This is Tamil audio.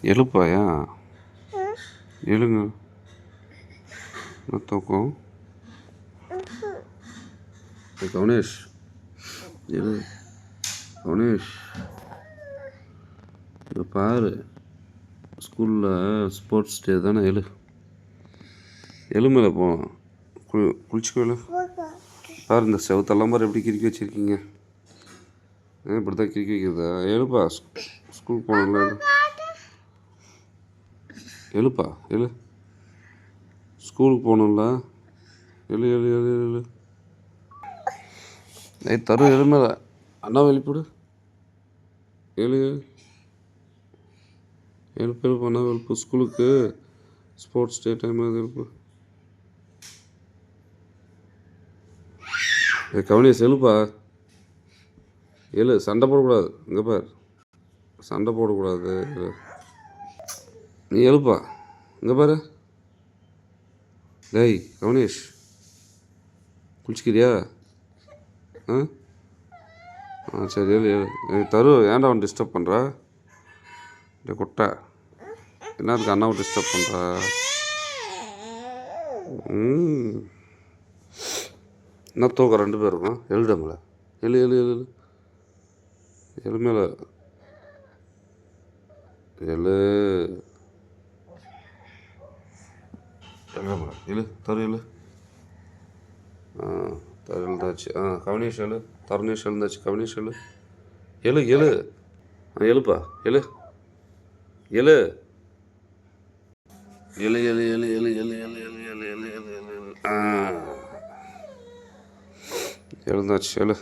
எழுப்பாயா? எழுங்க. என்ன தூக்கம்? கவுனேஷ் எழு. கவுனேஷ் இங்கே பாரு, ஸ்கூலில் ஸ்போர்ட்ஸ் டே தானே. எலுமையில் போவோம். குளிச்சுக்கோ. பாரு, இந்த செவத்தெல்லாம் பாரு எப்படி கிறுக்கி வச்சுருக்கீங்க. இப்படி தான் கிறுக்கி வைக்கிறதா? எழுப்பா, ஸ்கூலுக்கு போகணும்ல. எழுப்பா, எழு. ஸ்கூலுக்கு போகணும்ல. எழு எழு எழு எழு. தரும் எழுமையில அண்ணா எழுப்பிடு. எழு எழுப்பு எழுப்பு, அண்ணா எழுப்பு. ஸ்கூலுக்கு ஸ்போர்ட்ஸ் டே டைம் அது எழுப்பு. கவனியஸ் எழுப்பா. எழு, சண்டை போடக்கூடாது. இங்கே பார், சண்டை போடக்கூடாது. நீ எழுப்பா. இங்கே பாரு. டேய் கவனேஷ், குளிச்சுக்கிறியா? சரி எழு எழு. தரு, ஏன்டா அவன் டிஸ்டர்ப் பண்ணுறா? டே கொட்டை, என்னதுக்கு அண்ணாவை டிஸ்டர்ப் பண்ணுறா? என்ன தூக்கம் ரெண்டு பேருக்கும்? எழுடமில்ல. எழு எழு எழு எழு. எழுமேல எழு. எழுடமில்ல எழு. தரு எழு. தரு எழுந்தாச்சு. கவனேஷ் எழு. தருணேஷ் எழுந்தாச்சு. கவனேஷ் எழு. எழு எழு. எழுப்பா. எழு எழு எழு எழு எழு எழு எழு எழு எழு எழு எழு எழு எழு எழு. எழுந்தாச்சு. எழு.